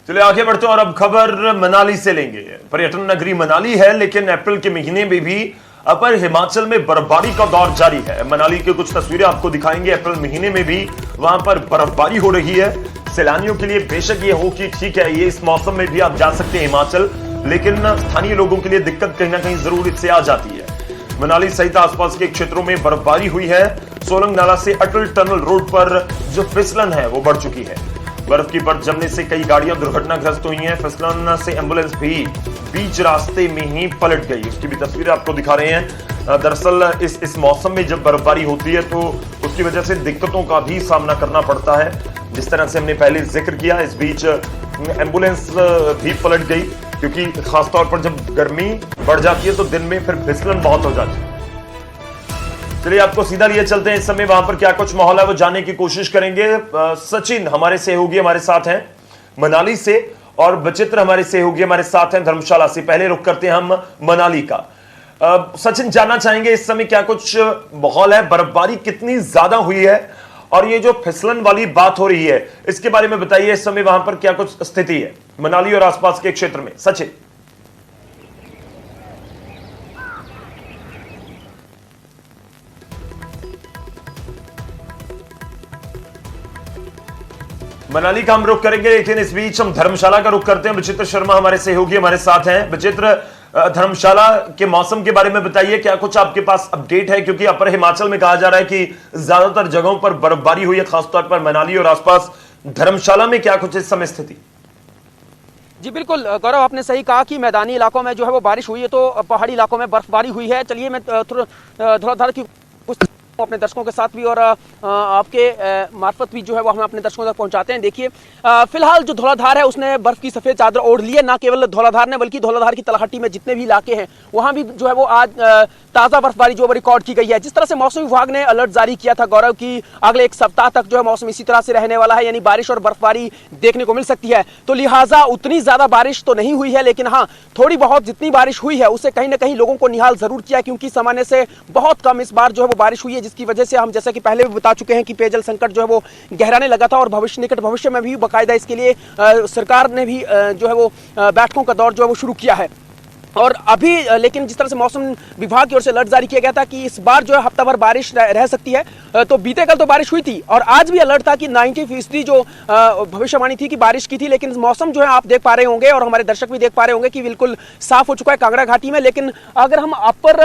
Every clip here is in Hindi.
चलिए आगे बढ़ते हैं और अब खबर मनाली से लेंगे। पर्यटन नगरी मनाली है, लेकिन अप्रैल के महीने में भी अपर हिमाचल में बर्फबारी का दौर जारी है। मनाली की कुछ तस्वीरें आपको दिखाएंगे। अप्रैल महीने में भी वहां पर बर्फबारी हो रही है। सैलानियों के लिए बेशक ये हो कि ठीक है, ये इस मौसम में भी आप जा सकते हैं हिमाचल, लेकिन स्थानीय लोगों के लिए दिक्कत कहीं ना कहीं जरूर इससे आ जाती है। मनाली सहित आसपास के क्षेत्रों में बर्फबारी हुई है। सोलंग नाला से अटल टनल रोड पर जो फिसलन है वो बढ़ चुकी है। बर्फ की परत जमने से कई गाड़ियां दुर्घटनाग्रस्त हुई हैं। फिसलन से एम्बुलेंस भी बीच रास्ते में ही पलट गई। उसकी भी तस्वीरें आपको दिखा रहे हैं। दरअसल इस मौसम में जब बर्फबारी होती है तो उसकी वजह से दिक्कतों का भी सामना करना पड़ता है। जिस तरह से हमने पहले जिक्र किया, इस बीच एम्बुलेंस भी पलट गई, क्योंकि खासतौर पर जब गर्मी बढ़ जाती है तो दिन में फिर फिसलन बहुत हो जाती है। चलिए आपको सीधा लिए चलते हैं। इस समय वहां पर क्या कुछ माहौल है वो जानने की कोशिश करेंगे। सचिन हमारे सहयोगी हमारे साथ हैं मनाली से, और बचित्र हमारे सहयोगी हमारे साथ हैं धर्मशाला से। पहले रुक करते हैं हम मनाली का। सचिन, जानना चाहेंगे इस समय क्या कुछ माहौल है, बर्फबारी कितनी ज्यादा हुई है, और ये जो फिसलन वाली बात हो रही है इसके बारे में बताइए। इस समय वहां पर क्या कुछ स्थिति है मनाली और आसपास के क्षेत्र में? सचिन। मनाली का हम रुख करेंगे, लेकिन इस बीच हम धर्मशाला का रुख करते हैं। बचित्र शर्मा हमारे सहयोगी हमारे साथ हैं। बचित्र, धर्मशाला के मौसम के बारे में बताइए, क्या कुछ आपके पास अपडेट है? क्योंकि अपर हिमाचल में कहा जा रहा है कि ज्यादातर जगहों पर बर्फबारी हुई है, खासतौर पर मनाली और आसपास। धर्मशाला में क्या कुछ इस समय स्थिति? जी बिल्कुल गौरव, आपने सही कहा कि मैदानी इलाकों में जो है वो बारिश हुई है, तो पहाड़ी इलाकों में बर्फबारी हुई है। चलिए मैं धुआंधार की कुछ अपने दर्शकों के साथ भी और आपके मार्फत भी जो है वो हम अपने दर्शकों तक पहुंचाते हैं। देखिए, फिलहाल जो धौलाधार है उसने बर्फ की सफेद चादर ओढ़ ली है। ना केवल धौलाधार ने, बल्कि धौलाधार की तलहटी में जितने भी इलाके हैं वहां भी जो है वो आज ताजा बर्फबारी जो रिकॉर्ड की गई है। जिस तरह से मौसम विभाग ने अलर्ट जारी किया था गौरव की अगले एक सप्ताह तक जो है मौसम इसी तरह से रहने वाला है, यानी बारिश और बर्फबारी देखने को मिल सकती है। तो लिहाजा उतनी ज्यादा बारिश तो नहीं हुई है, लेकिन हाँ थोड़ी बहुत जितनी बारिश हुई है उससे कहीं ना कहीं लोगों को निहाल जरूर किया, क्योंकि सामान्य से बहुत कम इस बार जो है वो बारिश हुई है, जिसकी वजह से हम जैसा कि पहले भी बता चुके हैं कि पेयजल संकट जो है वो गहराने लगा था, और निकट भविष्य में भी बाकायदा इसके लिए सरकार ने भी जो है वो बैठकों का दौर जो है वो शुरू किया है। और अभी लेकिन जिस तरह से मौसम विभाग की ओर से अलर्ट जारी किया गया था कि इस बार जो है हफ्ता भर बारिश रह सकती है, तो बीते कल तो बारिश हुई थी और आज भी अलर्ट था कि 90% जो भविष्यवाणी थी कि बारिश की थी। लेकिन मौसम जो है आप देख पा रहे होंगे और हमारे दर्शक भी देख पा रहे होंगे कि बिल्कुल साफ हो चुका है कांगड़ा घाटी में। लेकिन अगर हम अपर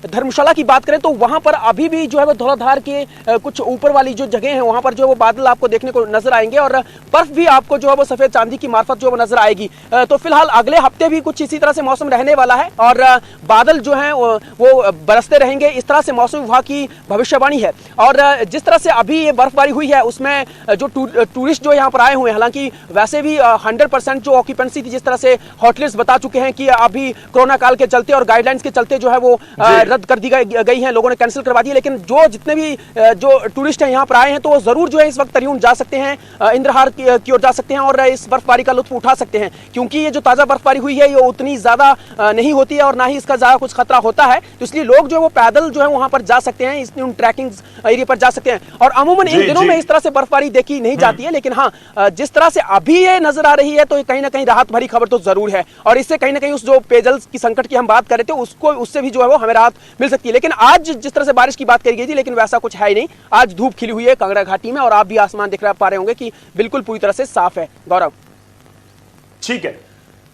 धर्मशाला की बात करें तो वहां पर अभी भी जो है वो धौलाधार के कुछ ऊपर वाली जो जगह है वहां पर जो है वो बादल आपको देखने को नजर आएंगे, और बर्फ भी आपको जो है वो सफेद चांदी की मार्फत जो है वो नजर आएगी। तो फिलहाल अगले हफ्ते भी कुछ इसी तरह से मौसम रहने वाला है और बादल जो हैं वो बरसते रहेंगे, इस तरह से मौसम विभाग की भविष्यवाणी है। और जिस तरह से अभी ये बर्फबारी हुई है उसमें जो टूरिस्ट जो यहाँ पर आए हुए हैं, हालांकि वैसे भी 100% जो ऑक्यूपेंसी थी, जिस तरह से होटलियर्स बता चुके हैं कि अभी कोरोना काल के चलते और गाइडलाइंस के चलते जो है वो रद्द कर दी गई है, लोगों ने कैंसिल करवा दी। लेकिन जो जितने भी जो टूरिस्ट हैं यहाँ पर आए हैं तो वो जरूर जो है इस वक्त तरियून जा सकते हैं, इंद्रहार की ओर जा सकते हैं और इस बर्फबारी का लुत्फ उठा सकते हैं, क्योंकि ये जो ताजा बर्फबारी हुई है ये उतनी ज्यादा नहीं होती है और ना ही इसका ज्यादा कुछ खतरा होता है। तो इसलिए लोग जो है वो पैदल जो है वहां पर जा सकते हैं, इस ट्रैकिंग एरिया पर जा सकते हैं। और अमूमन इन दिनों में इस तरह से बर्फबारी देखी नहीं जाती है, लेकिन हाँ जिस तरह से अभी ये नजर आ रही है तो कहीं ना कहीं राहत भरी खबर तो जरूर है, और इससे कहीं ना कहीं उस जो पेयजल की संकट की हम बात कर रहे थे उससे भी जो है वो हमें राहत मिल सकती है। लेकिन आज जिस तरह से बारिश की बात करी गई थी, लेकिन वैसा कुछ है ही नहीं। आज धूप खिली हुई है कांगड़ा घाटी में और आप भी आसमान दिख पा रहे होंगे कि बिल्कुल पूरी तरह से साफ है। गौरव, ठीक है,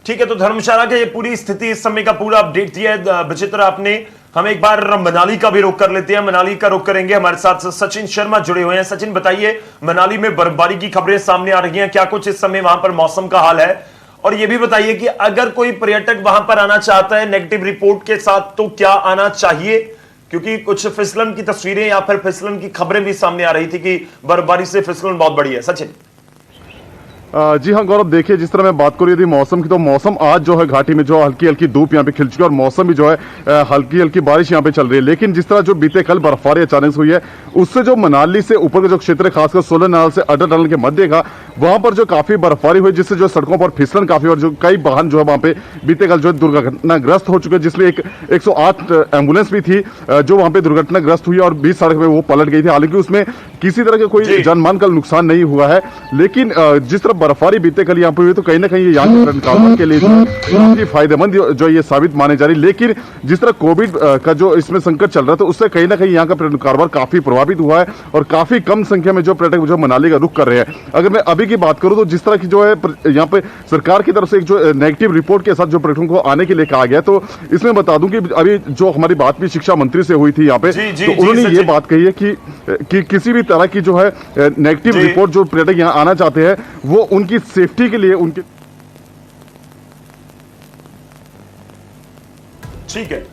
ठीक है। तो धर्मशाला की ये पूरी स्थिति इस समय का पूरा अपडेट दिया है बचित्र आपने। हम एक बार मनाली का भी रुख कर लेते हैं। मनाली का रुख करेंगे, हमारे साथ सचिन शर्मा जुड़े हुए हैं। सचिन, बताइए, मनाली में बर्फबारी की खबरें सामने आ रही हैं, क्या कुछ इस समय वहां पर मौसम का हाल है? और यह भी बताइए कि अगर कोई पर्यटक वहां पर आना चाहता है नेगेटिव रिपोर्ट के साथ तो क्या आना चाहिए? क्योंकि कुछ फिसलन की तस्वीरें या फिर फिसलन की खबरें भी सामने आ रही थी कि बर्फबारी से फिसलन बहुत बड़ी है। सचिन। जी हाँ गौरव, देखिए जिस तरह मैं बात करूँ यदि मौसम की, तो मौसम आज जो है घाटी में जो हल्की हल्की धूप यहाँ पे खिल चुकी है और मौसम भी जो है हल्की हल्की बारिश यहाँ पे चल रही है। लेकिन जिस तरह जो बीते कल बर्फबारी अचानक हुई है उससे जो मनाली से ऊपर का जो क्षेत्र है, खासकर सोलर नाला से अटल टनल के मध्य का, वहां पर जो काफी बर्फबारी हुई जिससे जो सड़कों पर फिसलन काफी, और जो कई वाहन जो है वहां पे बीते कल जो है दुर्घटनाग्रस्त हो चुके हैं, जिसमें एक 108 एम्बुलेंस भी थी जो वहां पे दुर्घटनाग्रस्त हुई और बीच सड़क में वो पलट गई थी। हालांकि उसमें किसी तरह के कोई जानमाल का नुकसान नहीं हुआ है, लेकिन जिस तरह बर्फबारी बीते कल यहाँ पे हुई तो कहीं ना कहीं ये यहाँ के पर्यटन कारोबार के लिए जो काफी फायदेमंद जो ये साबित माने जा रही। लेकिन जिस तरह कोविड का जो इसमें संकट चल रहा है तो उससे कहीं ना कहीं यहाँ का पर्यटन कारोबार काफी प्रभावित हुआ है और काफी कम संख्या में जो पर्यटक जो मनाली का रुख कर रहे हैं। अगर मैं अभी की बात करूं तो जिस तरह की जो है यहाँ पे सरकार की तरफ से एक जो नेगेटिव रिपोर्ट के साथ जो पर्यटकों को आने के लिए कहा गया, तो इसमें बता दूं कि अभी जो हमारी बात भी शिक्षा मंत्री से हुई थी यहाँ पे, तो उन्होंने ये बात कही है कि किसी भी तरह की जो है नेगेटिव रिपोर्ट जो पर्यटक यहाँ आना चाहते हैं वो उनकी सेफ्टी के लिए उनके। ठीक है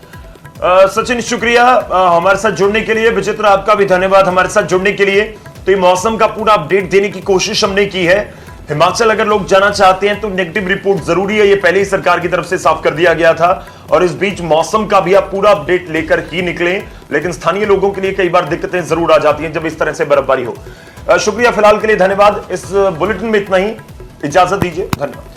सचिन, शुक्रिया हमारे साथ जुड़ने के लिए। विचित्र, आपका भी धन्यवाद हमारे साथ जुड़ने के लिए। तो ये मौसम का पूरा अपडेट देने की कोशिश हमने की है। हिमाचल अगर लोग जाना चाहते हैं तो नेगेटिव रिपोर्ट जरूरी है, ये पहले ही सरकार की तरफ से साफ कर दिया गया था। और इस बीच मौसम का भी आप पूरा अपडेट लेकर ही निकलें, लेकिन स्थानीय लोगों के लिए कई बार दिक्कतें जरूर आ जाती हैं जब इस तरह से बर्फबारी हो। शुक्रिया, फिलहाल के लिए धन्यवाद। इस बुलेटिन में इतना ही, इजाजत दीजिए, धन्यवाद।